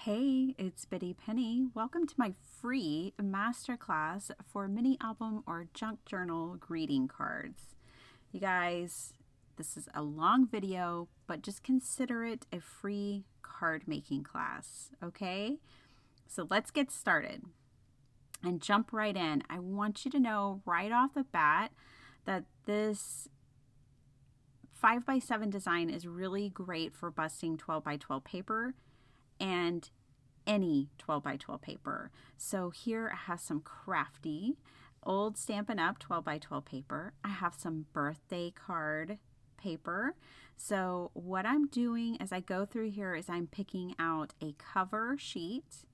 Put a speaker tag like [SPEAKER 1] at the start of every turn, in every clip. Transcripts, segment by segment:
[SPEAKER 1] Hey, it's Biddy Penny. Welcome to my free masterclass for mini album or junk journal greeting cards. You guys, this is a long video, but just consider it a free card making class, okay? So let's get started and jump right in. I want you to know right off the bat that this 5x7 design is really great for busting 12x12 paper and any 12x12 paper. So here I have some crafty old Stampin' Up! 12x12 paper. I have some birthday card paper. So what I'm doing as I go through here is I'm picking out a cover sheet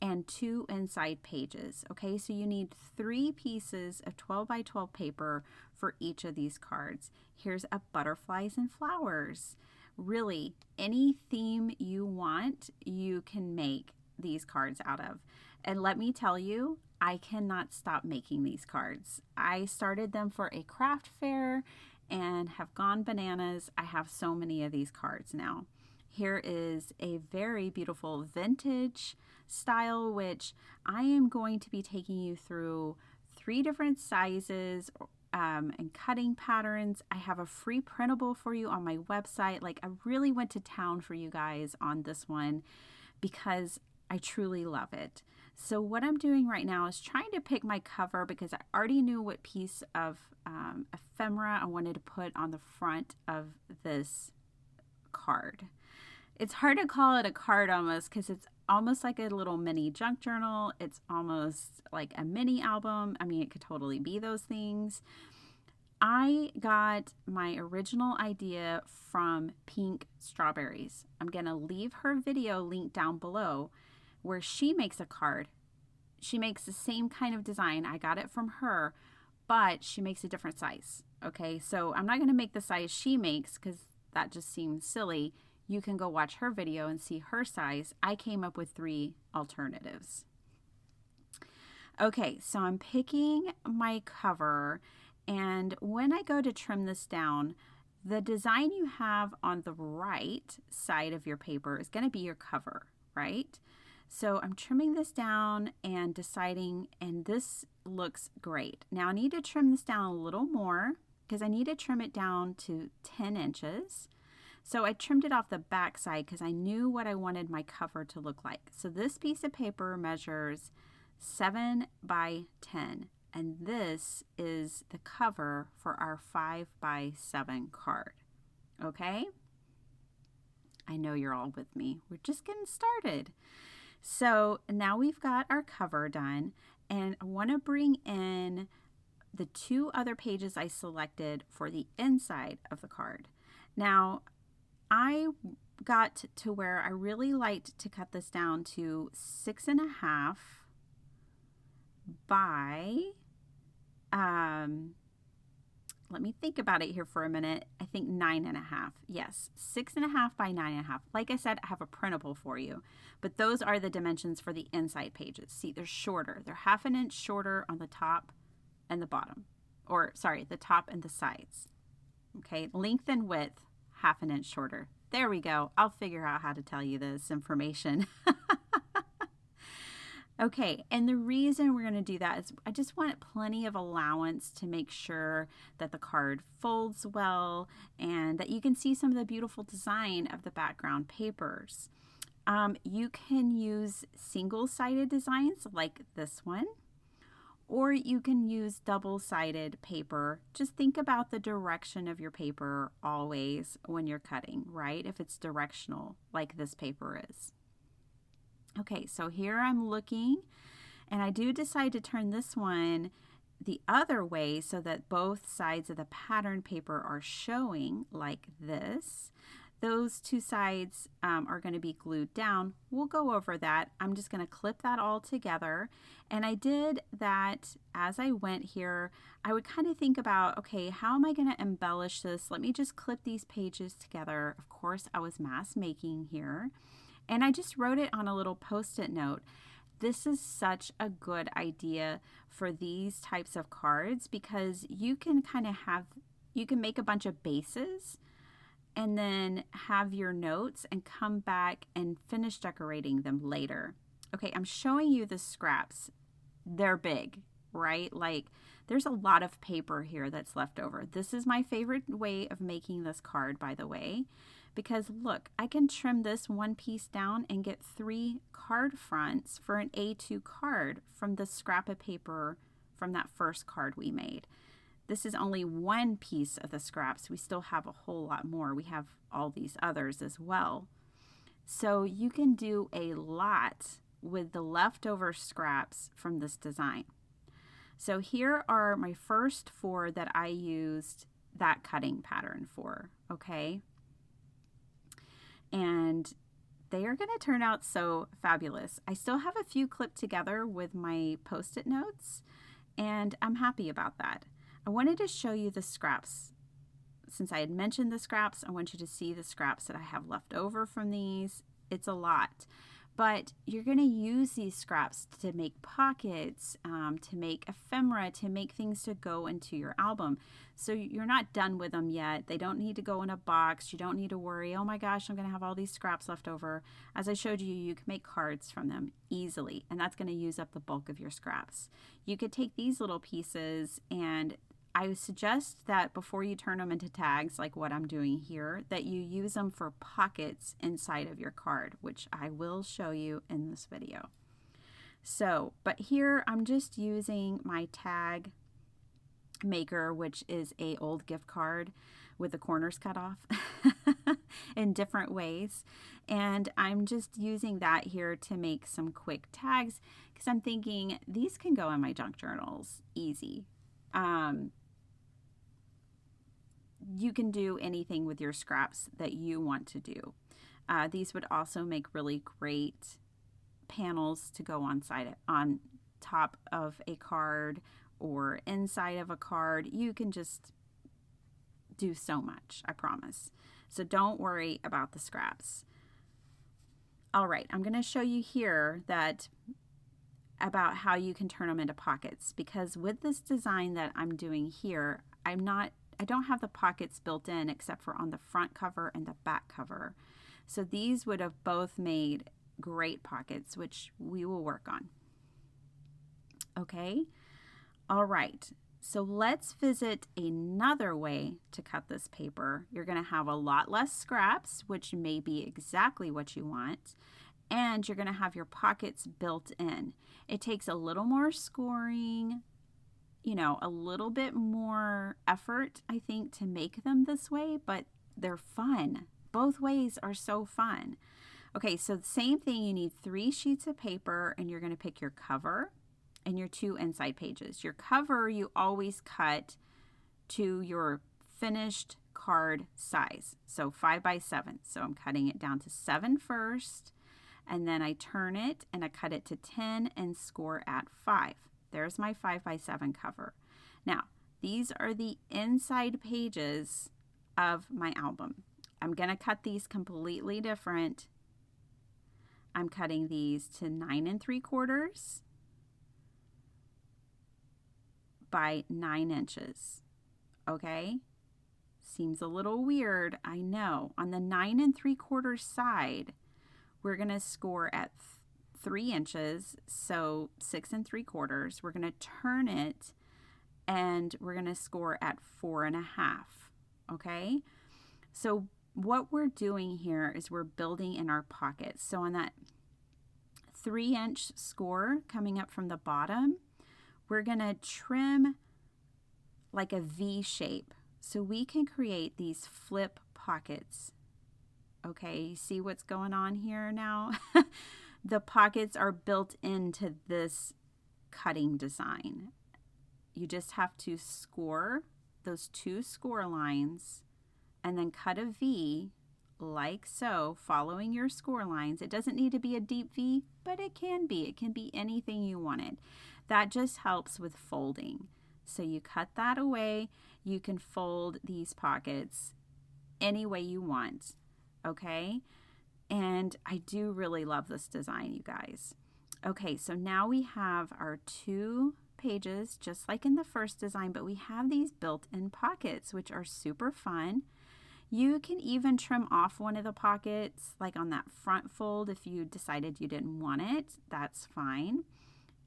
[SPEAKER 1] and 2 inside pages. Okay, so you need 3 pieces of 12x12 paper for each of these cards. Here's a butterflies and flowers. Really, any theme you want, you can make these cards out of. And let me tell you, I cannot stop making these cards. I started them for a craft fair and have gone bananas. I have so many of these cards now. Here is a very beautiful vintage style, which I am going to be taking you through 3 different sizes and cutting patterns. I have a free printable for you on my website. Like, I really went to town for you guys on this one because I truly love it. So what I'm doing right now is trying to pick my cover because I already knew what piece of ephemera I wanted to put on the front of this card. It's hard to call it a card almost because it's almost like a little mini junk journal. It's almost like a mini album. I mean, it could totally be those things. I got my original idea from Pink Strawberries. I'm going to leave her video linked down below where she makes a card. She makes the same kind of design. I got it from her, but she makes a different size. Okay, so I'm not going to make the size she makes because that just seems silly. You can go watch her video and see her size. I came up with 3 alternatives. Okay, so I'm picking my cover, and when I go to trim this down, the design you have on the right side of your paper is going to be your cover, right? So I'm trimming this down and deciding, and this looks great. Now I need to trim this down a little more because I need to trim it down to 10 inches. So I trimmed it off the back side because I knew what I wanted my cover to look like. So this piece of paper measures 7 by 10, and this is the cover for our 5x7 card. Okay? I know you're all with me. We're just getting started. So now we've got our cover done, and I want to bring in the 2 other pages I selected for the inside of the card. Now, I got to where I really liked to cut this down to 6.5 by, let me think about it here for a minute. I think 9.5. Yes, 6.5 by 9.5. Like I said, I have a printable for you, but those are the dimensions for the inside pages. See, they're shorter. They're 1/2 inch shorter on the top and the bottom, or sorry, the top and the sides. Okay, length and width, 1/2 inch shorter. There we go. I'll figure out how to tell you this information. Okay, and the reason we're going to do that is I just want plenty of allowance to make sure that the card folds well and that you can see some of the beautiful design of the background papers. You can use single-sided designs like this one, or you can use double-sided paper. Just think about the direction of your paper always when you're cutting, right? If it's directional like this paper is. Okay, so here I'm looking, and I do decide to turn this one the other way so that both sides of the pattern paper are showing like this. Those 2 sides are going to be glued down. We'll go over that. I'm just going to clip that all together. And I did that as I went here. I would kind of think about, okay, how am I going to embellish this? Let me just clip these pages together. Of course, I was mass making here. And I just wrote it on a little Post-it note. This is such a good idea for these types of cards because you can kind of have, you can make a bunch of bases and then have your notes and come back and finish decorating them later. Okay, I'm showing you the scraps. They're big, right? Like there's a lot of paper here that's left over. This is my favorite way of making this card, by the way, because look, I can trim this one piece down and get 3 card fronts for an A2 card from the scrap of paper from that first card we made. This is only one piece of the scraps. We still have a whole lot more. We have all these others as well. So you can do a lot with the leftover scraps from this design. So here are my first 4 that I used that cutting pattern for, okay? And they are going to turn out so fabulous. I still have a few clipped together with my Post-it notes, and I'm happy about that. I wanted to show you the scraps. Since I had mentioned the scraps, I want you to see the scraps that I have left over from these. It's a lot. But you're going to use these scraps to make pockets, to make ephemera, to make things to go into your album. So you're not done with them yet. They don't need to go in a box. You don't need to worry, oh my gosh, I'm going to have all these scraps left over. As I showed you, you can make cards from them easily, and that's going to use up the bulk of your scraps. You could take these little pieces, and I suggest that before you turn them into tags, like what I'm doing here, that you use them for pockets inside of your card, which I will show you in this video. So, but here I'm just using my tag maker, which is a old gift card with the corners cut off in different ways. And I'm just using that here to make some quick tags because I'm thinking these can go in my junk journals easy. You can do anything with your scraps that you want to do. These would also make really great panels to go on top of a card or inside of a card. You can just do so much, I promise. So don't worry about the scraps. All right, I'm going to show you here about how you can turn them into pockets, because with this design that I'm doing here, I don't have the pockets built in except for on the front cover and the back cover. So these would have both made great pockets, which we will work on. Okay, all right. So let's visit another way to cut this paper. You're going to have a lot less scraps, which may be exactly what you want, and you're going to have your pockets built in. It takes a little more scoring, a little bit more effort, I think, to make them this way, but they're fun. Both ways are so fun. Okay, so the same thing, you need 3 sheets of paper, and you're going to pick your cover and your 2 inside pages. Your cover, you always cut to your finished card size, so 5 by 7. So I'm cutting it down to 7 first, and then I turn it and I cut it to 10 and score at 5. There's my 5 by 7 cover. Now, these are the inside pages of my album. I'm going to cut these completely different. I'm cutting these to 9 3/4 by 9 inches. Okay? Seems a little weird, I know. On the 9 3/4 side, we're going to score at 3 inches, so 6 3/4. We're going to turn it and we're going to score at 4 1/2. Okay? So what we're doing here is we're building in our pockets. So on that 3-inch score coming up from the bottom, we're going to trim like a V shape so we can create these flip pockets. Okay, you see what's going on here now? The pockets are built into this cutting design. You just have to score those 2 score lines and then cut a V like so, following your score lines. It doesn't need to be a deep V, but it can be. It can be anything you wanted. That just helps with folding. So you cut that away. You can fold these pockets any way you want, okay? And I do really love this design, you guys. Okay, so now we have our 2 pages, just like in the first design, but we have these built-in pockets, which are super fun. You can even trim off one of the pockets, like on that front fold, if you decided you didn't want it, that's fine.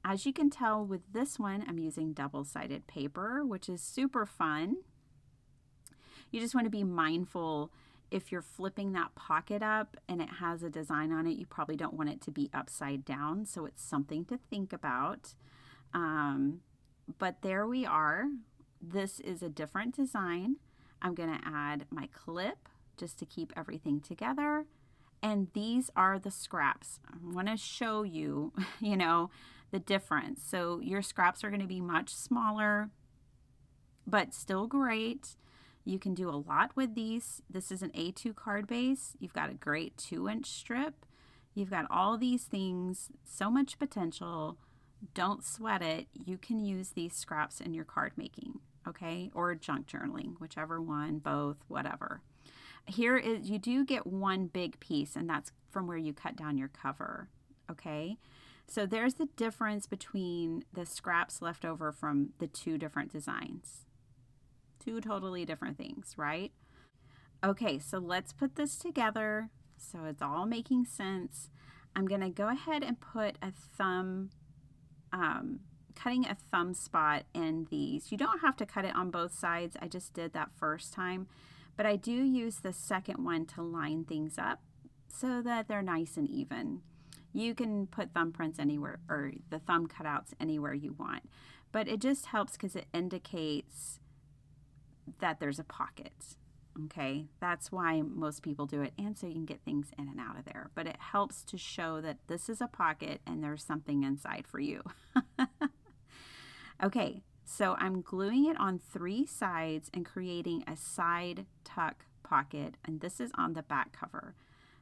[SPEAKER 1] As you can tell with this one, I'm using double-sided paper, which is super fun. You just want to be mindful if you're flipping that pocket up and it has a design on it, you probably don't want it to be upside down, so it's something to think about. But there we are. This is a different design. I'm going to add my clip just to keep everything together. And these are the scraps. I want to show you, the difference. So your scraps are going to be much smaller, but still great. You can do a lot with these. This is an A2 card base. You've got a great 2-inch strip. You've got all these things, so much potential. Don't sweat it. You can use these scraps in your card making, okay? Or junk journaling, whichever one, both, whatever. Here is, you do get one big piece, and that's from where you cut down your cover, okay? So there's the difference between the scraps left over from the two different designs. Two totally different things, right? Okay, so let's put this together so it's all making sense. I'm going to go ahead and put a thumb, cutting a thumb spot in these. You don't have to cut it on both sides. I just did that first time, but I do use the second one to line things up so that they're nice and even. You can put thumbprints anywhere, or the thumb cutouts anywhere you want, but it just helps because it indicates that there's a pocket. Okay, that's why most people do it, and so you can get things in and out of there. But it helps to show that this is a pocket and there's something inside for you. Okay, so I'm gluing it on 3 sides and creating a side tuck pocket, and this is on the back cover.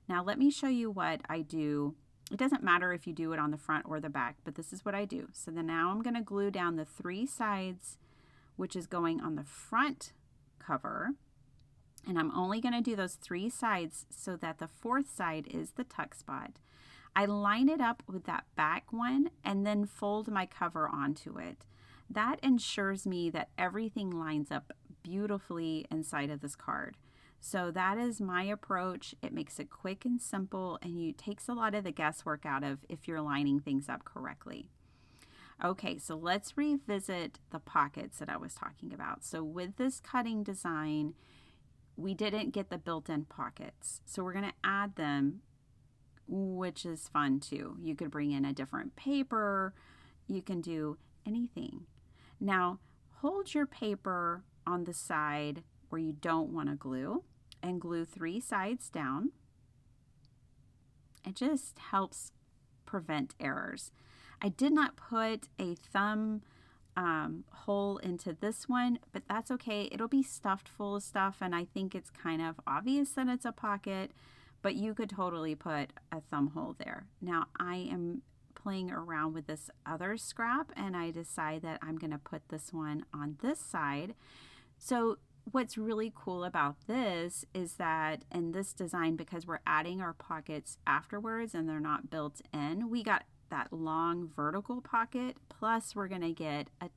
[SPEAKER 1] Now let me show you what I do. It doesn't matter if you do it on the front or the back, but this is what I do. So then now I'm going to glue down the 3 sides, which is going on the front cover. And I'm only going to do those 3 sides so that the 4th side is the tuck spot. I line it up with that back one and then fold my cover onto it. That ensures me that everything lines up beautifully inside of this card. So that is my approach. It makes it quick and simple, and it takes a lot of the guesswork out of if you're lining things up correctly. Okay, so let's revisit the pockets that I was talking about. So with this cutting design, we didn't get the built-in pockets. So we're going to add them, which is fun too. You could bring in a different paper. You can do anything. Now, hold your paper on the side where you don't want to glue and glue 3 sides down. It just helps prevent errors. I did not put a thumb hole into this one, but that's okay. It'll be stuffed full of stuff, and I think it's kind of obvious that it's a pocket, but you could totally put a thumb hole there. Now I am playing around with this other scrap, and I decide that I'm going to put this one on this side. So what's really cool about this is that in this design, because we're adding our pockets afterwards and they're not built in, we got that long vertical pocket, plus we're going to get a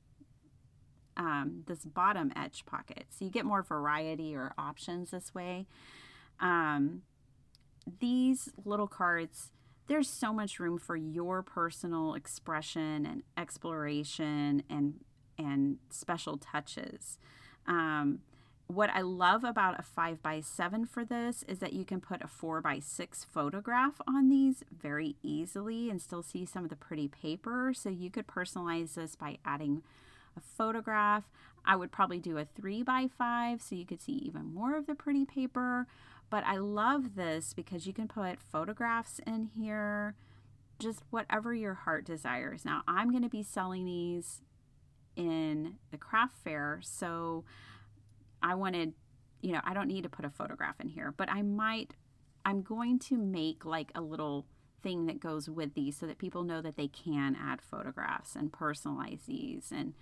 [SPEAKER 1] this bottom edge pocket. So you get more variety or options this way. These little cards, there's so much room for your personal expression and exploration and special touches. What I love about a 5x7 for this is that you can put a 4x6 photograph on these very easily and still see some of the pretty paper. So you could personalize this by adding a photograph. I would probably do a 3x5 so you could see even more of the pretty paper. But I love this because you can put photographs in here, just whatever your heart desires. Now I'm going to be selling these in the craft fair, so I wanted, I don't need to put a photograph in here, but I'm going to make like a little thing that goes with these so that people know that they can add photographs and personalize these and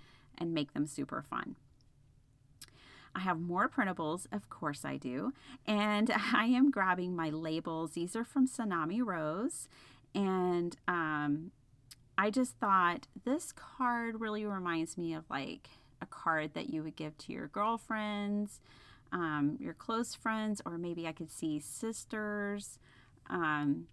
[SPEAKER 1] make them super fun. I have more printables, of course I do, and I am grabbing my labels. These are from Tsunami Rose, and I just thought this card really reminds me of like a card that you would give to your girlfriends. your close friends, or maybe I could see sisters. Um,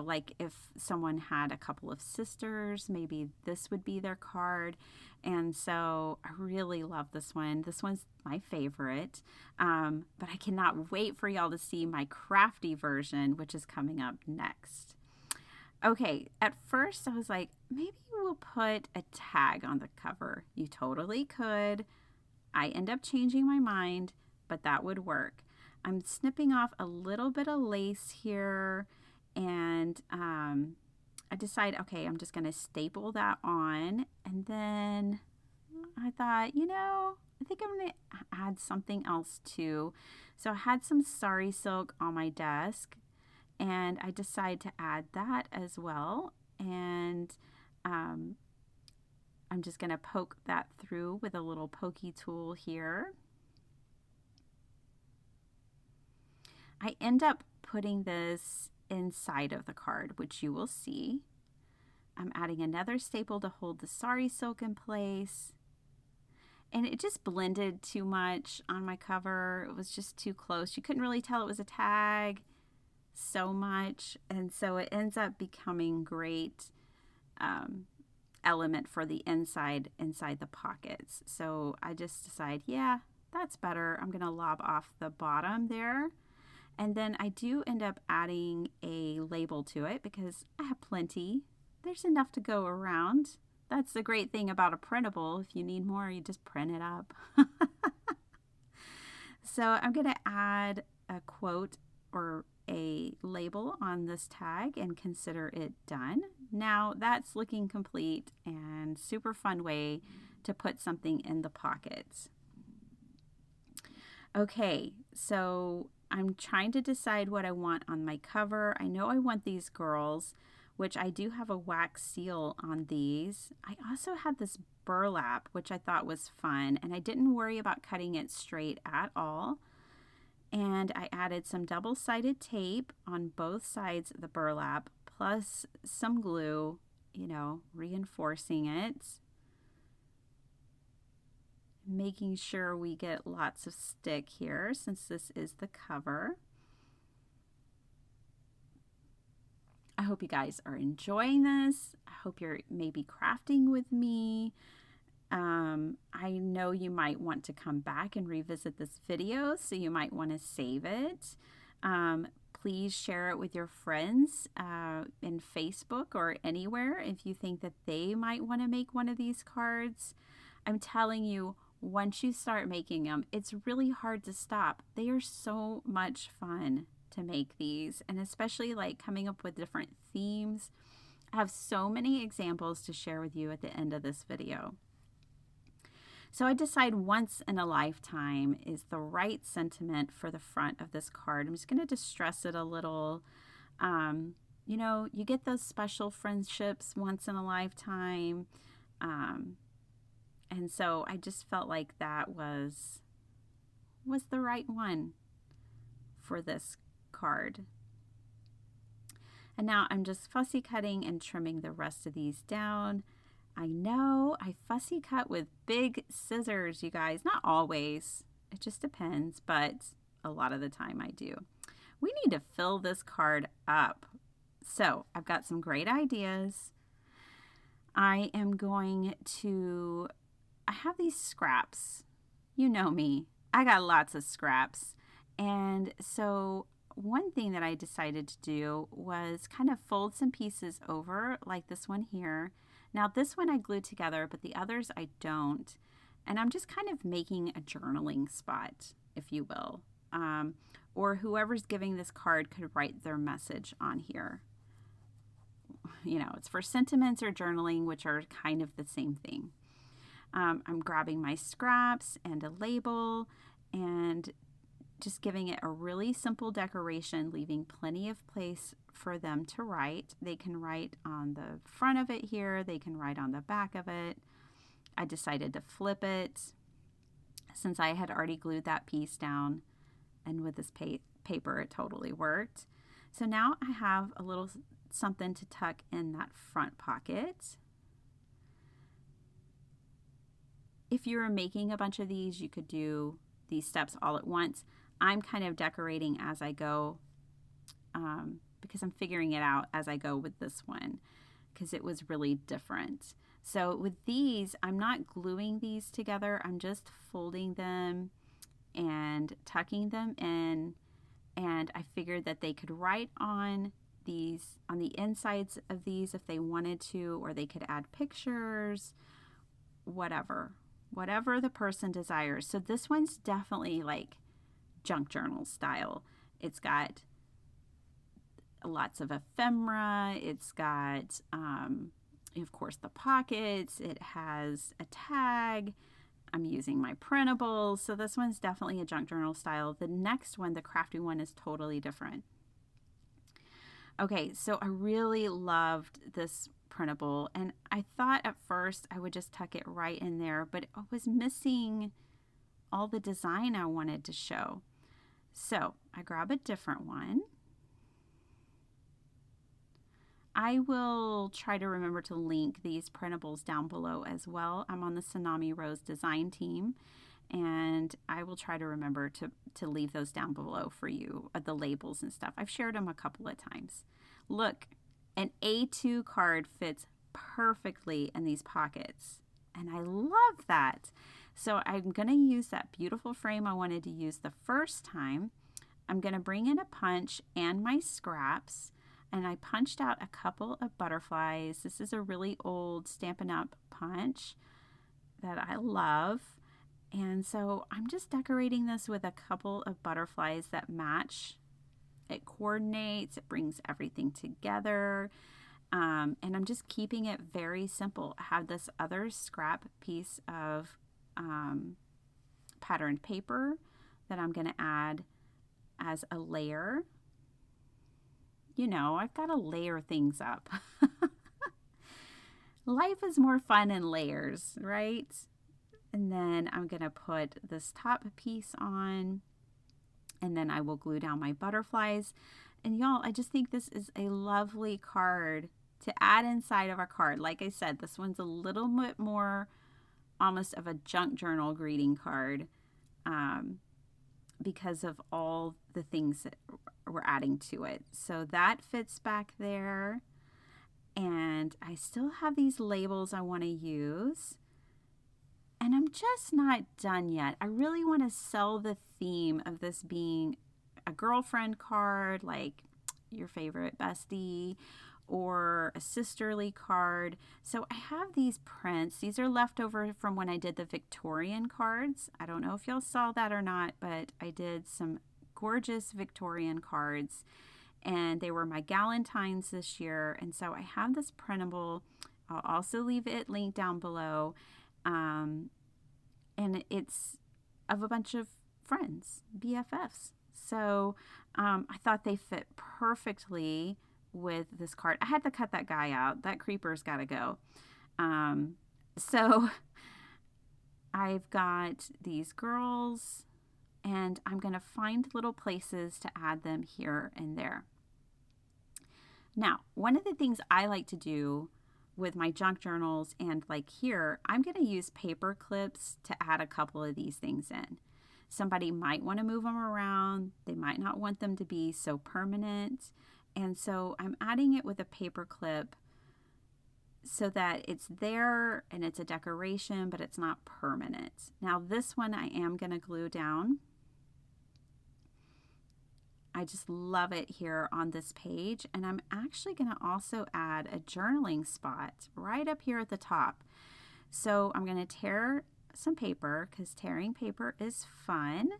[SPEAKER 1] like if someone had a couple of sisters, maybe this would be their card. And so I really love this one. This one's my favorite. But I cannot wait for y'all to see my crafty version, which is coming up next. Okay, at first I was like, maybe we'll put a tag on the cover. You totally could. I end up changing my mind, but that would work. I'm snipping off a little bit of lace here, and I decide, okay, I'm just going to staple that on. And then I thought, I think I'm going to add something else too. So I had some sari silk on my desk, and I decided to add that as well. And I'm just going to poke that through with a little pokey tool here. I end up putting this inside of the card, which you will see. I'm adding another staple to hold the sari silk in place. And it just blended too much on my cover. It was just too close. You couldn't really tell it was a tag so much. And so it ends up becoming great element for the inside the pockets. So I just decide, yeah, that's better. I'm going to lob off the bottom there. And then I do end up adding a label to it because I have plenty. There's enough to go around. That's the great thing about a printable. If you need more, you just print it up. So I'm going to add a quote or a label on this tag and consider it done. Now that's looking complete and super fun way to put something in the pockets. Okay, so I'm trying to decide what I want on my cover. I know I want these girls, which I do have a wax seal on these. I also had this burlap, which I thought was fun, and I didn't worry about cutting it straight at all. And I added some double-sided tape on both sides of the burlap, plus some glue, reinforcing it. Making sure we get lots of stick here since this is the cover. I hope you guys are enjoying this. I hope you're maybe crafting with me. I know you might want to come back and revisit this video, so you might want to save it. Please share it with your friends in Facebook or anywhere if you think that they might want to make one of these cards. I'm telling you, once you start making them, it's really hard to stop. They are so much fun to make these, and especially like coming up with different themes. I have so many examples to share with you at the end of this video. So I decide once in a lifetime is the right sentiment for the front of this card. I'm just going to distress it a little. You get those special friendships once in a lifetime. And so I just felt like that was the right one for this card. And now I'm just fussy cutting and trimming the rest of these down. I know I fussy cut with big scissors, you guys. Not always. It just depends, but a lot of the time I do. We need to fill this card up. So I've got some great ideas. I have these scraps. You know me. I got lots of scraps. And so one thing that I decided to do was kind of fold some pieces over, like this one here. Now this one I glued together, but the others I don't. And I'm just kind of making a journaling spot, if you will. Or whoever's giving this card could write their message on here. It's for sentiments or journaling, which are kind of the same thing. I'm grabbing my scraps and a label and just giving it a really simple decoration, leaving plenty of place for them to write. They can write on the front of it here. They can write on the back of it. I decided to flip it since I had already glued that piece down, and with this paper it totally worked. So now I have a little something to tuck in that front pocket. If you were making a bunch of these, you could do these steps all at once. I'm kind of decorating as I go because I'm figuring it out as I go with this one because it was really different. So with these, I'm not gluing these together. I'm just folding them and tucking them in. And I figured that they could write on these, on the insides of these if they wanted to, or they could add pictures, whatever the person desires. So this one's definitely like junk journal style. It's got lots of ephemera. It's got, of course, the pockets. It has a tag. I'm using my printables. So this one's definitely a junk journal style. The next one, the crafty one, is totally different. Okay, so I really loved this printable, and I thought at first I would just tuck it right in there, but I was missing all the design I wanted to show. So I grab a different one. I will try to remember to link these printables down below as well. I'm on the Tsunami Rose design team, and I will try to remember to leave those down below for you, the labels and stuff. I've shared them a couple of times. Look, an A2 card fits perfectly in these pockets, and I love that. So I'm going to use that beautiful frame I wanted to use the first time. I'm going to bring in a punch and my scraps, and I punched out a couple of butterflies. This is a really old Stampin' Up! Punch that I love. And so I'm just decorating this with a couple of butterflies that match. It coordinates, it brings everything together. And I'm just keeping it very simple. I have this other scrap piece of patterned paper that I'm going to add as a layer. You know, I've got to layer things up. Life is more fun in layers, right? And then I'm going to put this top piece on, and then I will glue down my butterflies. And y'all, I just think this is a lovely card to add inside of our card. Like I said, this one's a little bit more almost of a junk journal greeting card because of all the things that we're adding to it. So that fits back there. And I still have these labels I want to use. And I'm just not done yet. I really want to sell the theme of this being a girlfriend card, like your favorite bestie, or a sisterly card. So I have these prints. These are left over from when I did the Victorian cards. I don't know if y'all saw that or not, but I did some gorgeous Victorian cards, and they were my Galentines this year. And so I have this printable. I'll also leave it linked down below. And it's of a bunch of friends, BFFs. So I thought they fit perfectly with this card. I had to cut that guy out. That creeper's got to go. So I've got these girls, and I'm going to find little places to add them here and there. Now, one of the things I like to do with my junk journals, and like here, I'm going to use paper clips to add a couple of these things in. Somebody might want to move them around. They might not want them to be so permanent. And so I'm adding it with a paper clip so that it's there and it's a decoration, but it's not permanent. Now this one I am going to glue down. I just love it here on this page. And I'm actually going to also add a journaling spot right up here at the top. So I'm going to tear some paper because tearing paper is fun.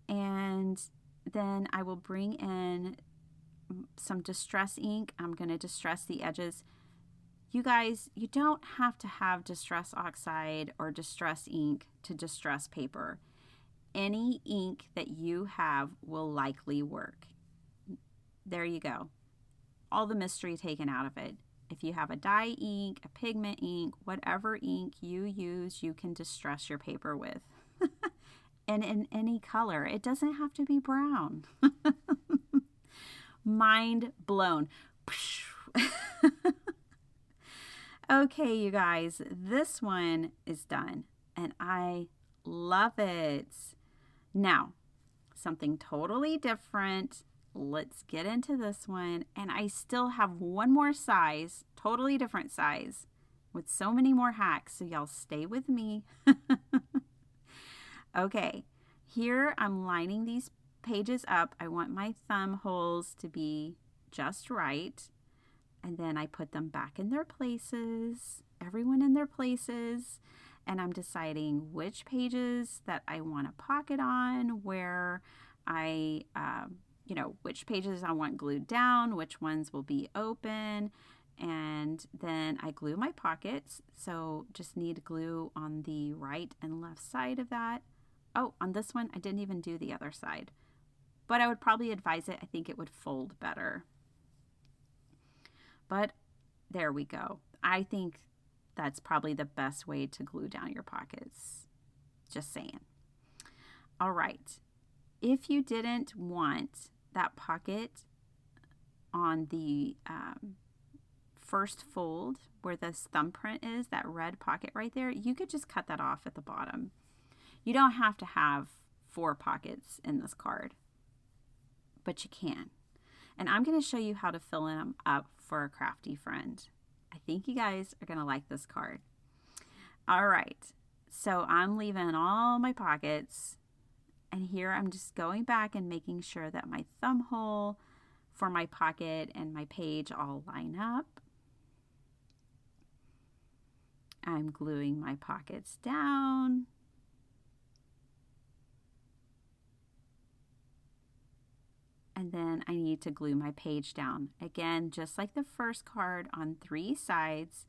[SPEAKER 1] And then I will bring in some distress ink. I'm going to distress the edges. You guys, you don't have to have distress oxide or distress ink to distress paper. Any ink that you have will likely work. There you go. All the mystery taken out of it. If you have a dye ink, a pigment ink, whatever ink you use, you can distress your paper with. And in any color. It doesn't have to be brown. Mind blown. Okay, you guys, this one is done, and I love it. Now, something totally different. Let's get into this one. And I still have one more size, totally different size, with so many more hacks. So y'all stay with me. Okay, here I'm lining these pages up. I want my thumb holes to be just right. And then I put them back in their places, everyone in their places. And I'm deciding which pages that I want to pocket on, where I, which pages I want glued down, which ones will be open. And then I glue my pockets. So just need glue on the right and left side of that. Oh, on this one, I didn't even do the other side. But I would probably advise it. I think it would fold better. But there we go. I think that's probably the best way to glue down your pockets. Just saying. All right. If you didn't want that pocket on the first fold where this thumbprint is, that red pocket right there, you could just cut that off at the bottom. You don't have to have 4 pockets in this card, but you can. And I'm going to show you how to fill them up for a crafty friend. I think you guys are going to like this card. All right, so I'm leaving all my pockets, and here I'm just going back and making sure that my thumb hole for my pocket and my page all line up. I'm gluing my pockets down. And then I need to glue my page down. Again, just like the first card, on 3 sides.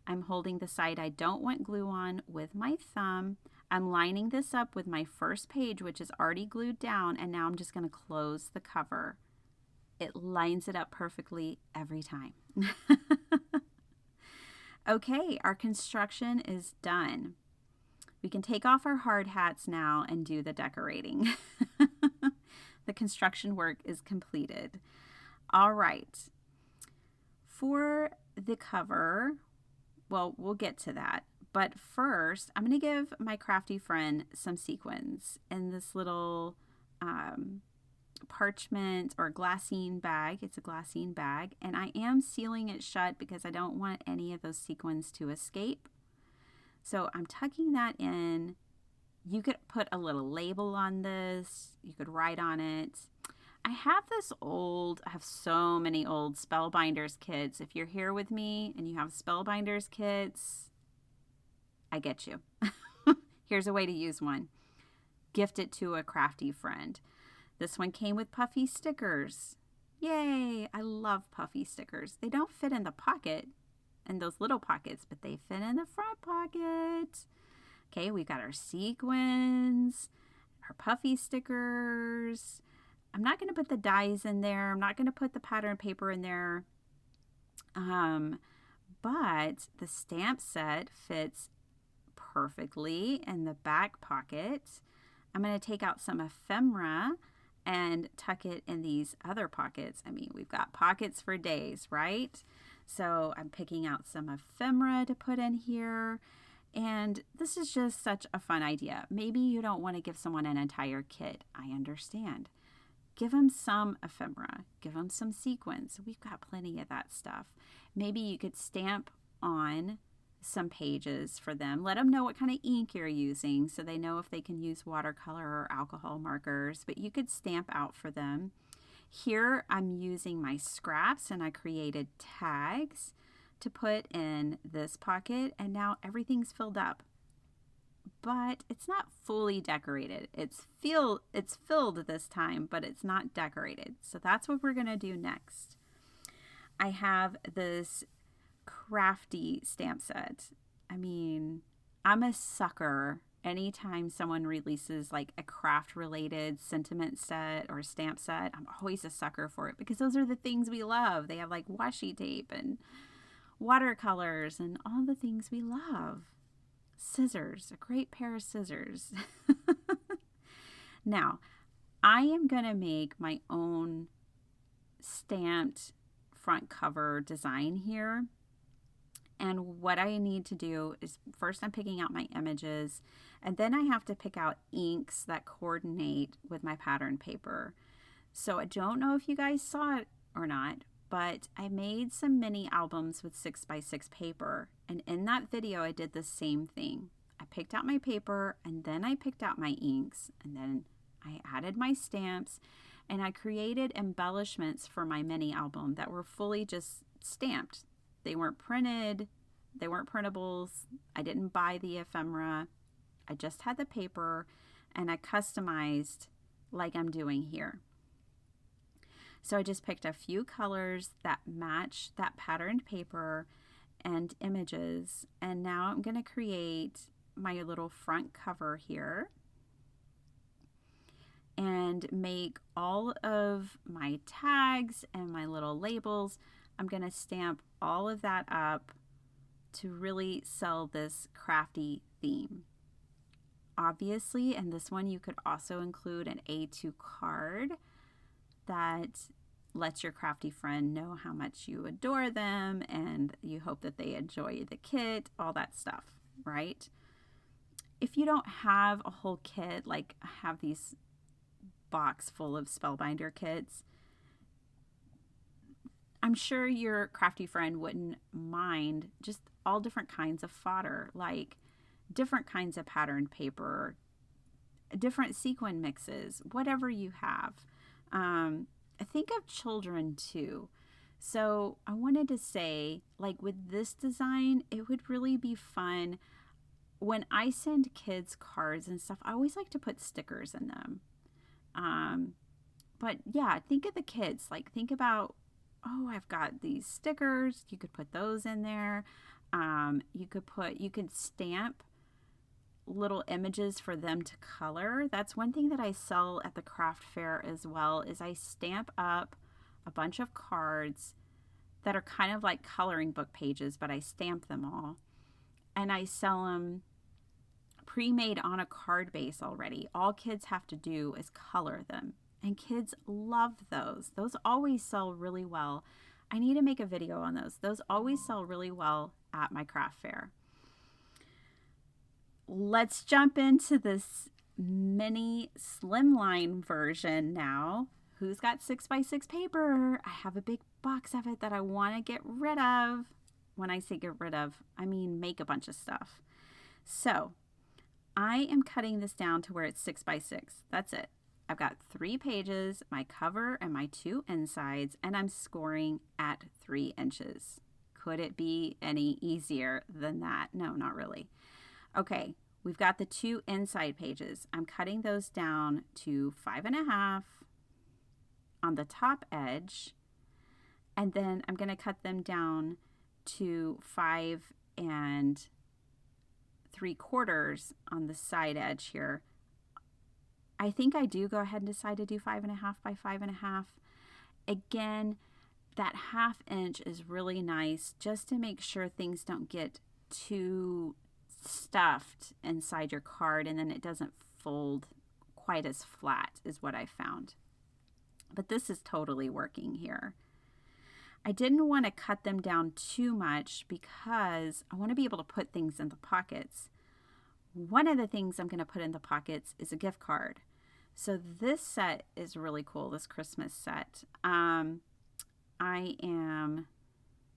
[SPEAKER 1] I'm holding the side I don't want glue on with my thumb. I'm lining this up with my first page, which is already glued down, and now I'm just going to close the cover. It lines it up perfectly every time. Okay, our construction is done. We can take off our hard hats now and do the decorating. The construction work is completed. All right. For the cover, well, we'll get to that. But first, I'm going to give my crafty friend some sequins in this little parchment or glassine bag. It's a glassine bag. And I am sealing it shut because I don't want any of those sequins to escape. So I'm tucking that in. You could put a little label on this. You could write on it. I have so many old Spellbinders kits. If you're here with me and you have Spellbinders kits, I get you. Here's a way to use one. Gift it to a crafty friend. This one came with puffy stickers. Yay! I love puffy stickers. They don't fit in the pocket, in those little pockets, but they fit in the front pocket. Okay, we've got our sequins, our puffy stickers. I'm not going to put the dies in there. I'm not going to put the pattern paper in there. But the stamp set fits perfectly in the back pocket. I'm going to take out some ephemera and tuck it in these other pockets. I mean, we've got pockets for days, right? So I'm picking out some ephemera to put in here. And this is just such a fun idea. Maybe you don't want to give someone an entire kit. I understand. Give them some ephemera. Give them some sequins. We've got plenty of that stuff. Maybe you could stamp on some pages for them. Let them know what kind of ink you're using so they know if they can use watercolor or alcohol markers. But you could stamp out for them. Here I'm using my scraps, and I created tags to put in this pocket, and now everything's filled up. But it's not fully decorated. It's filled this time, but it's not decorated. So that's what we're going to do next. I have this crafty stamp set. I mean, I'm a sucker anytime someone releases like a craft related sentiment set or stamp set. I'm always a sucker for it because those are the things we love. They have like washi tape and watercolors and all the things we love. Scissors, a great pair of scissors. Now, I am going to make my own stamped front cover design here. And what I need to do is first I'm picking out my images, and then I have to pick out inks that coordinate with my pattern paper. So I don't know if you guys saw it or not, but I made some mini albums with 6x6 paper. And in that video, I did the same thing. I picked out my paper, and then I picked out my inks, and then I added my stamps, and I created embellishments for my mini album that were fully just stamped. They weren't printed, they weren't printables. I didn't buy the ephemera. I just had the paper, and I customized like I'm doing here. So I just picked a few colors that match that patterned paper and images, and now I'm going to create my little front cover here and make all of my tags and my little labels. I'm going to stamp all of that up to really sell this crafty theme. Obviously, in this one, you could also include an A2 card that lets your crafty friend know how much you adore them and you hope that they enjoy the kit, all that stuff, right? If you don't have a whole kit, like I have these box full of Spellbinder kits, I'm sure your crafty friend wouldn't mind just all different kinds of fodder, like different kinds of patterned paper, different sequin mixes, whatever you have. I think of children too. So I wanted to say, like with this design, it would really be fun. When I send kids cards and stuff, I always like to put stickers in them. But yeah, think of the kids. Like think about, oh, I've got these stickers. You could put those in there. You could stamp little images for them to color. That's one thing that I sell at the craft fair as well, is I stamp up a bunch of cards that are kind of like coloring book pages, but I stamp them all and I sell them pre-made on a card base already. All kids have to do is color them, and kids love those. Those always sell really well. I need to make a video on those. Those always sell really well at my craft fair. Let's jump into this mini Slimline version now. Who's got 6x6 paper? I have a big box of it that I want to get rid of. When I say get rid of, I mean make a bunch of stuff. So I am cutting this down to where it's 6x6. That's it. I've got 3 pages, my cover and my 2 insides, and I'm scoring at 3 inches. Could it be any easier than that? No, not really. Okay, we've got the 2 inside pages. I'm cutting those down to 5.5 on the top edge, and then I'm going to cut them down to 5 3/4 on the side edge here. I think I do go ahead and decide to do 5.5 by 5.5. Again, that 1/2 inch is really nice just to make sure things don't get too stuffed inside your card and then it doesn't fold quite as flat, is what I found. But this is totally working here. I didn't want to cut them down too much because I want to be able to put things in the pockets. One of the things I'm going to put in the pockets is a gift card. So this set is really cool, this Christmas set. I am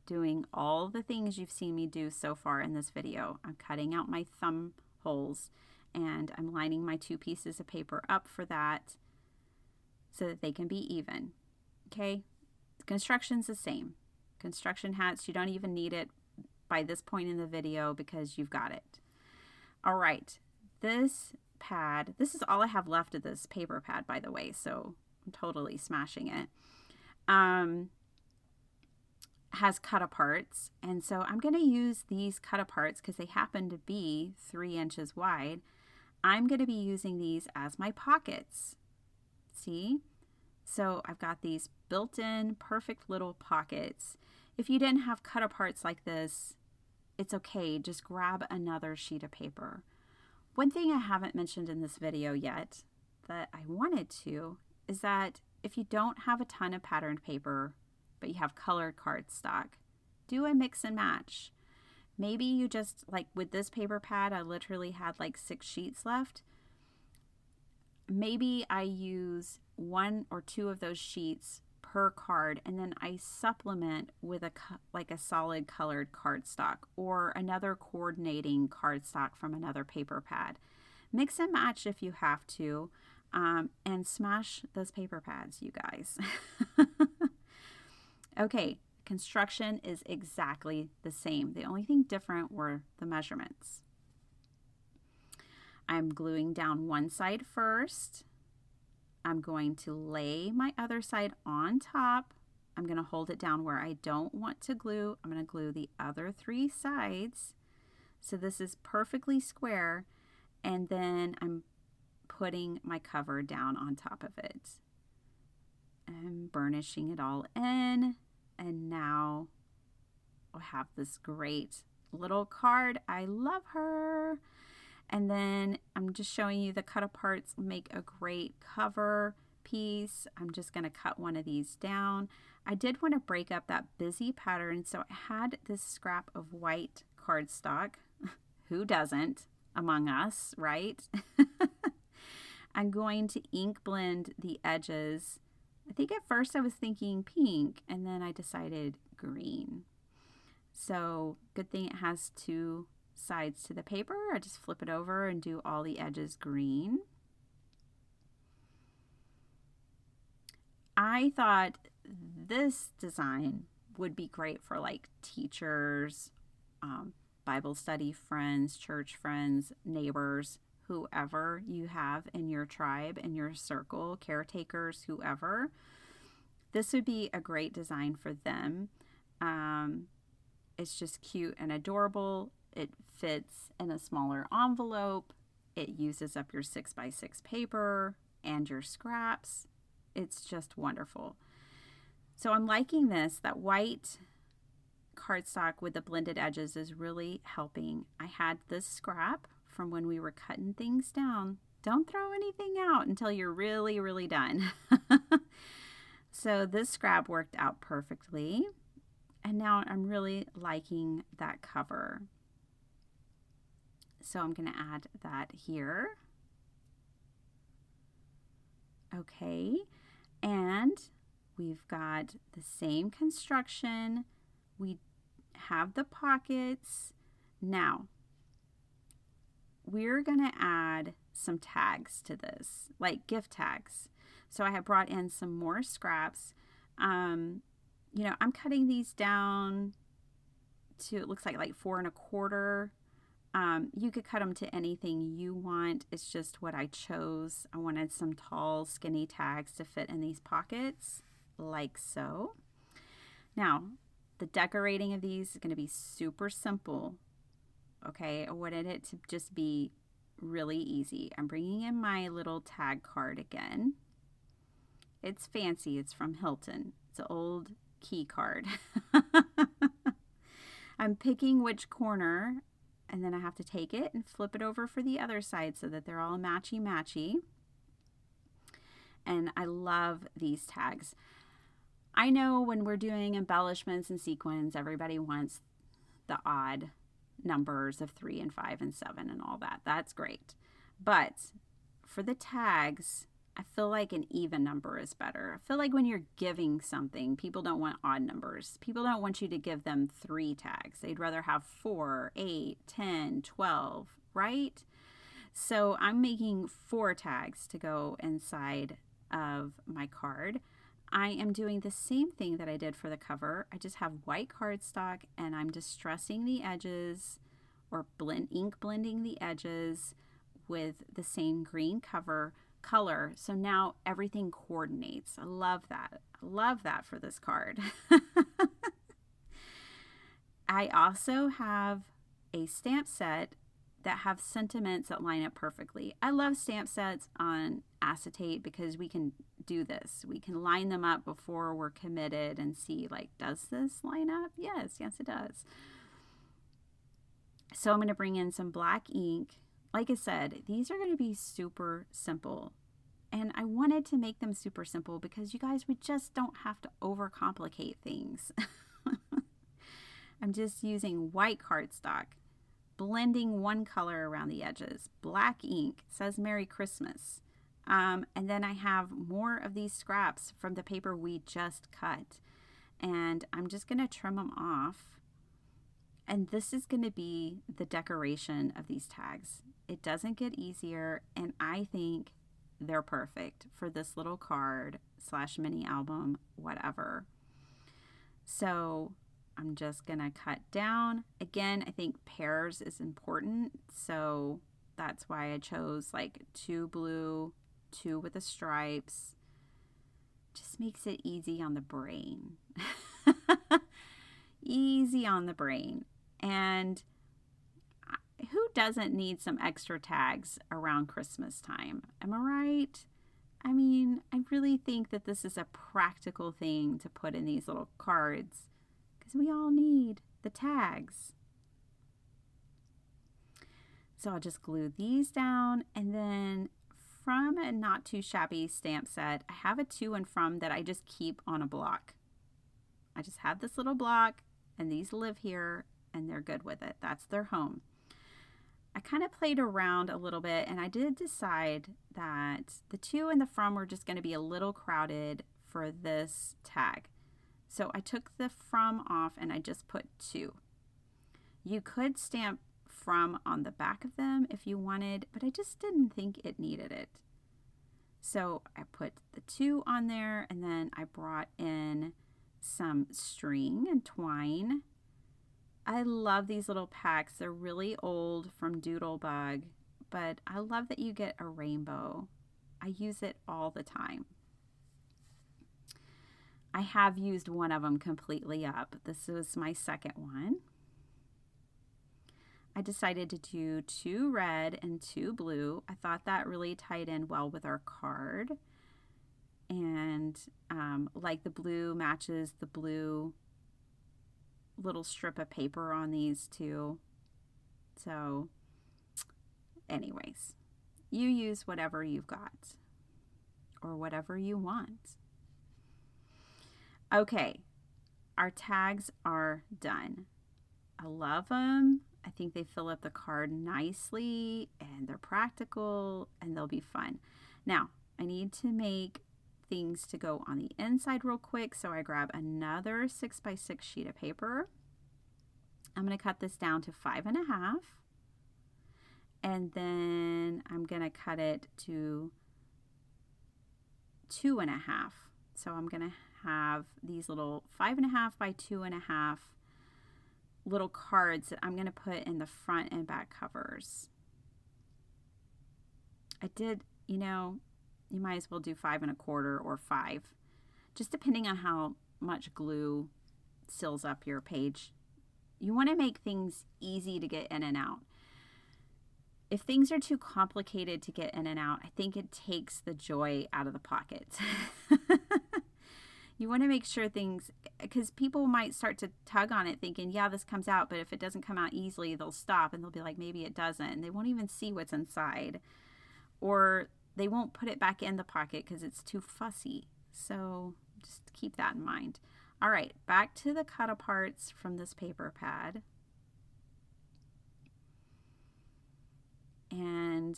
[SPEAKER 1] doing all the things you've seen me do so far in this video. I'm cutting out my thumb holes and I'm lining my 2 pieces of paper up for that so that they can be even. Okay, the construction's the same. Construction hats, you don't even need it by this point in the video because you've got it. All right, this pad, this is all I have left of this paper pad, by the way, so I'm totally smashing it. Has cut-aparts, and so I'm going to use these cut-aparts because they happen to be 3 inches wide. I'm going to be using these as my pockets. See? So I've got these built-in perfect little pockets. If you didn't have cut-aparts like this, it's okay. Just grab another sheet of paper. One thing I haven't mentioned in this video yet that I wanted to is that if you don't have a ton of patterned paper, but you have colored cardstock, do a mix and match. Maybe you just, like with this paper pad, I literally had like 6 sheets left. Maybe I use 1 or 2 of those sheets per card, and then I supplement with like a solid colored cardstock or another coordinating cardstock from another paper pad. Mix and match if you have to, and smash those paper pads, you guys. Okay, construction is exactly the same. The only thing different were the measurements. I'm gluing down one side first. I'm going to lay my other side on top. I'm going to hold it down where I don't want to glue. I'm going to glue the other 3 sides. So this is perfectly square. And then I'm putting my cover down on top of it. I'm burnishing it all in. And now I have this great little card. I love her. And then I'm just showing you the cut aparts make a great cover piece. I'm just going to cut one of these down. I did want to break up that busy pattern, so I had this scrap of white cardstock. Who doesn't among us, right? I'm going to ink blend the edges. I think at first I was thinking pink, and then I decided green. So good thing it has 2 sides to the paper. I just flip it over and do all the edges green. I thought this design would be great for like teachers, Bible study friends, church friends, neighbors, whoever you have in your tribe, in your circle, caretakers, whoever. This would be a great design for them. It's just cute and adorable. It fits in a smaller envelope. It uses up your 6x6 paper and your scraps. It's just wonderful. So I'm liking this. That white cardstock with the blended edges is really helping. I had this scrap from when we were cutting things down. Don't throw anything out until you're really, really done. So this scrap worked out perfectly. And now I'm really liking that cover. So I'm going to add that here. Okay, and we've got the same construction. We have the pockets. Now, we're going to add some tags to this, like gift tags. So I have brought in some more scraps. You know, I'm cutting these down to, it looks like 4 1/4. You could cut them to anything you want. It's just what I chose. I wanted some tall, skinny tags to fit in these pockets, like so. Now, the decorating of these is going to be super simple. Okay, I wanted it to just be really easy. I'm bringing in my little tag card again. It's fancy. It's from Hilton. It's an old key card. I'm picking which corner, and then I have to take it and flip it over for the other side so that they're all matchy-matchy. And I love these tags. I know when we're doing embellishments and sequins, everybody wants the odd numbers of 3 and 5 and 7 and all that. That's great. But for the tags, I feel like an even number is better. I feel like when you're giving something, people don't want odd numbers. People don't want you to give them 3 tags. They'd rather have 4, 8, 10, 12, right? So I'm making 4 tags to go inside of my card. I am doing the same thing that I did for the cover. I just have white cardstock and I'm distressing the edges or ink blending the edges with the same green color. So now everything coordinates. I love that. I love that for this card. I also have a stamp set that have sentiments that line up perfectly. I love stamp sets on acetate because we can do this. We can line them up before we're committed and see, like, does this line up? Yes, it does. So I'm going to bring in some black ink. Like I said, these are going to be super simple. And I wanted to make them super simple because you guys, we just don't have to overcomplicate things. I'm just using white cardstock, blending one color around the edges. Black ink, says Merry Christmas. And then I have more of these scraps from the paper we just cut. And I'm just going to trim them off. And this is going to be the decoration of these tags. It doesn't get easier, and I think they're perfect for this little card / mini album, whatever. So I'm just going to cut down. Again, I think pairs is important, so that's why I chose like 2 blue, 2 with the stripes. Just makes it easy on the brain. Easy on the brain. And who doesn't need some extra tags around Christmas time? Am I right? I mean, I really think that this is a practical thing to put in these little cards because we all need the tags. So I'll just glue these down, and then from a not too shabby stamp set, I have a to and from that I just keep on a block. I just have this little block, and these live here, and they're good with it. That's their home. I kind of played around a little bit, and I did decide that the to and the from were just going to be a little crowded for this tag. So I took the from off, and I just put to. You could stamp from on the back of them if you wanted, but I just didn't think it needed it. So I put the to on there, and then I brought in some string and twine. I love these little packs. They're really old from Doodlebug, but I love that you get a rainbow. I use it all the time. I have used one of them completely up. This was my second one. I decided to do 2 red and 2 blue. I thought that really tied in well with our card. And like the blue matches the blue little strip of paper on these too. So anyways, you use whatever you've got or whatever you want. Okay, our tags are done. I love them. I think they fill up the card nicely, and they're practical, and they'll be fun. Now, I need to make things to go on the inside real quick, so I grab another 6x6 sheet of paper. I'm going to cut this down to 5.5, and then I'm going to cut it to 2.5. So I'm going to have these little 5.5 by 2.5 little cards that I'm going to put in the front and back covers. I did, you might as well do 5.25 or 5, just depending on how much glue seals up your page. You want to make things easy to get in and out. If things are too complicated to get in and out, I think it takes the joy out of the pocket. You want to make sure things, because people might start to tug on it thinking, yeah, this comes out, but if it doesn't come out easily, they'll stop and they'll be like, maybe it doesn't. And they won't even see what's inside. Or they won't put it back in the pocket because it's too fussy. So just keep that in mind. All right, back to the cut aparts from this paper pad. And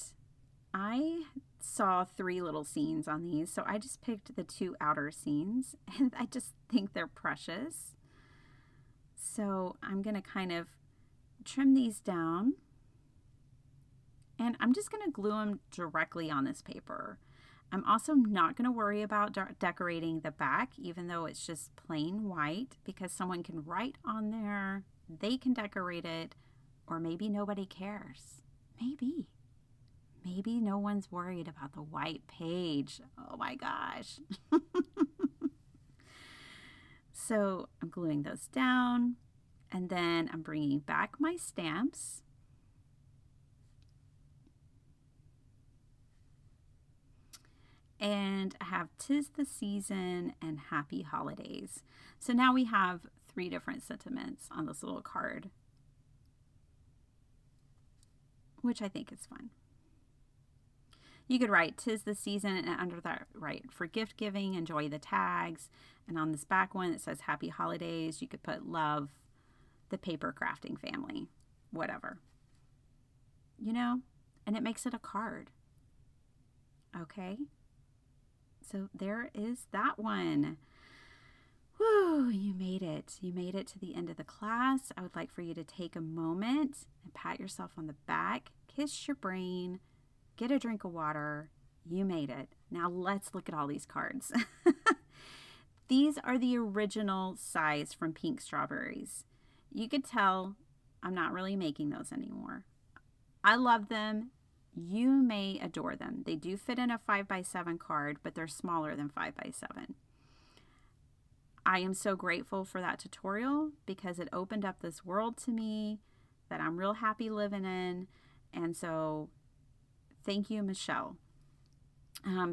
[SPEAKER 1] I saw 3 little scenes on these, so I just picked the 2 outer scenes, and I just think they're precious. So I'm going to kind of trim these down, and I'm just going to glue them directly on this paper. I'm also not going to worry about decorating the back, even though it's just plain white, because someone can write on there, they can decorate it, or maybe nobody cares. Maybe no one's worried about the white page. Oh my gosh. So I'm gluing those down, and then I'm bringing back my stamps. And I have 'Tis the Season and Happy Holidays. So now we have 3 different sentiments on this little card, which I think is fun. You could write 'Tis the Season, and under that write for gift giving, enjoy the tags. And on this back one it says Happy Holidays. You could put love, the paper crafting family, whatever, and it makes it a card. Okay. So there is that one. Woo, you made it. You made it to the end of the class. I would like for you to take a moment and pat yourself on the back, kiss your brain, get a drink of water. You made it. Now let's look at all these cards. These are the original size from Pink Strawberries. You could tell I'm not really making those anymore. I love them. You may adore them. They do fit in a 5x7 card, but they're smaller than 5x7. I am so grateful for that tutorial because it opened up this world to me that I'm real happy living in. And so thank you, Michelle.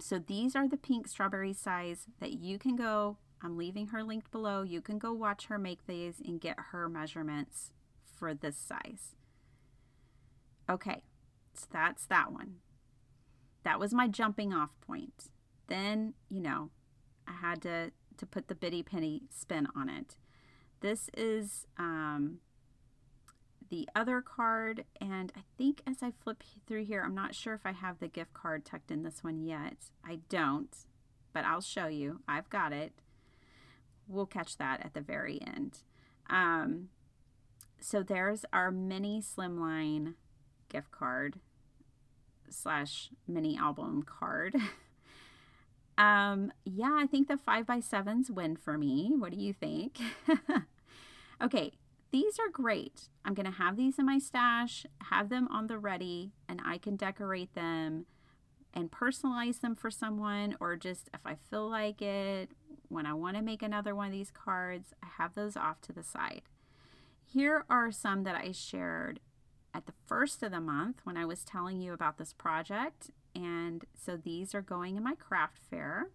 [SPEAKER 1] So these are the Pink Strawberry size that you can go, I'm leaving her linked below. You can go watch her make these and get her measurements for this size. Okay, so that's that one. That was my jumping off point. Then, I had to put the bitty penny spin on it. This is the other card, and I think as I flip through here, I'm not sure if I have the gift card tucked in this one yet. I don't, but I'll show you. I've got it. We'll catch that at the very end. So there's our mini Slimline gift card / mini album card. Yeah, I think the 5x7s win for me. What do you think? Okay, these are great. I'm going to have these in my stash, have them on the ready, and I can decorate them and personalize them for someone, or just if I feel like it, when I want to make another one of these cards, I have those off to the side. Here are some that I shared at the first of the month when I was telling you about this project. And so these are going in my craft fair.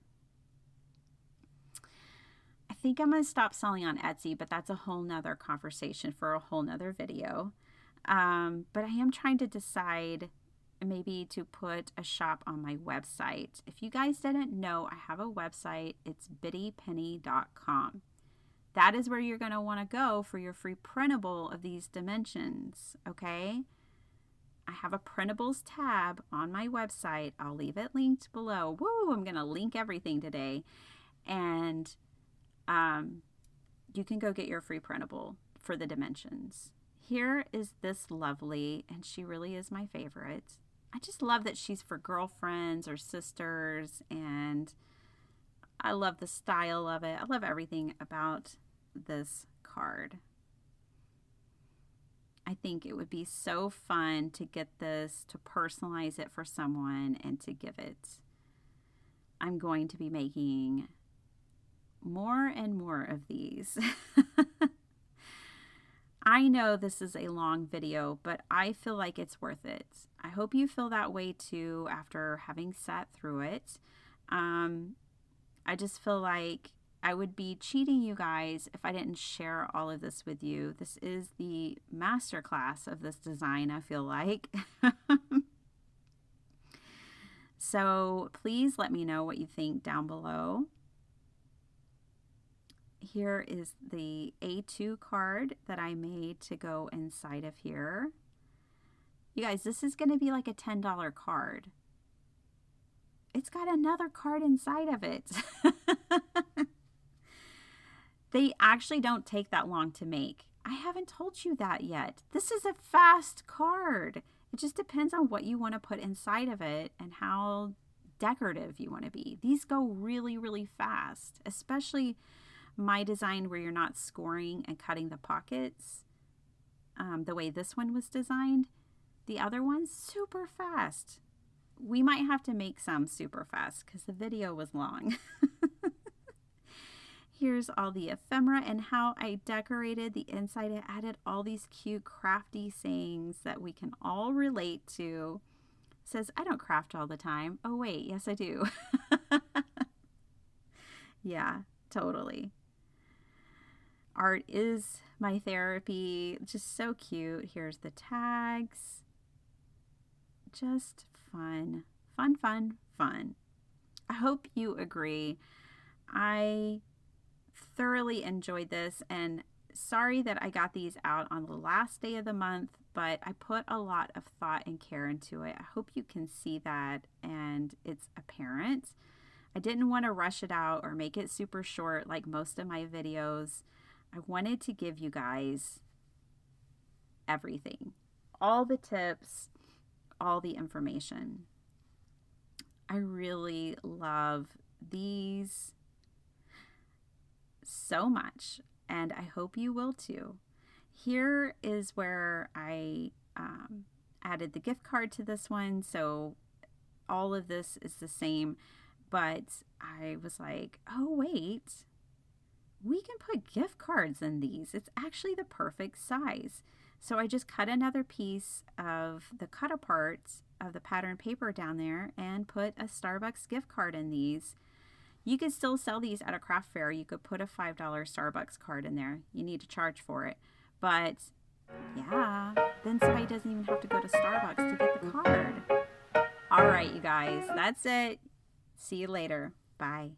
[SPEAKER 1] I think I'm going to stop selling on Etsy, but that's a whole nother conversation for a whole nother video. But I am trying to decide maybe to put a shop on my website. If you guys didn't know, I have a website. It's bittypenny.com. That is where you're going to want to go for your free printable of these dimensions, okay? I have a printables tab on my website. I'll leave it linked below. Woo, I'm going to link everything today. And you can go get your free printable for the dimensions. Here is this lovely, and she really is my favorite. I just love that she's for girlfriends or sisters, and I love the style of it. I love everything about this card. I think it would be so fun to get this, to personalize it for someone and to give it. I'm going to be making more and more of these. I know this is a long video, but I feel like it's worth it. I hope you feel that way too after having sat through it. I just feel like I would be cheating you guys if I didn't share all of this with you. This is the masterclass of this design, I feel like. So please let me know what you think down below. Here is the A2 card that I made to go inside of here. You guys, this is going to be like a $10 card. It's got another card inside of it. They actually don't take that long to make. I haven't told you that yet. This is a fast card. It just depends on what you want to put inside of it and how decorative you want to be. These go really, really fast, especially my design where you're not scoring and cutting the pockets the way this one was designed. The other one's super fast. We might have to make some super fast because the video was long. Here's all the ephemera and how I decorated the inside. I added all these cute crafty sayings that we can all relate to. It says, I don't craft all the time. Oh wait, yes I do. Yeah, totally. Art is my therapy. Just so cute. Here's the tags. Just fun. Fun, fun, fun. I hope you agree. I thoroughly enjoyed this, and sorry that I got these out on the last day of the month, but I put a lot of thought and care into it. I hope you can see that and it's apparent. I didn't want to rush it out or make it super short like most of my videos. I wanted to give you guys everything, all the tips, all the information. I really love these so much, and I hope you will too. Here is where I added the gift card to this one, so all of this is the same, but I was like, oh wait, we can put gift cards in these. It's actually the perfect size. So I just cut another piece of the cut apart of the pattern paper down there and put a Starbucks gift card in these. You could still sell these at a craft fair. You could put a $5 Starbucks card in there. You need to charge for it. But yeah, then somebody doesn't even have to go to Starbucks to get the card. All right, you guys, that's it. See you later. Bye.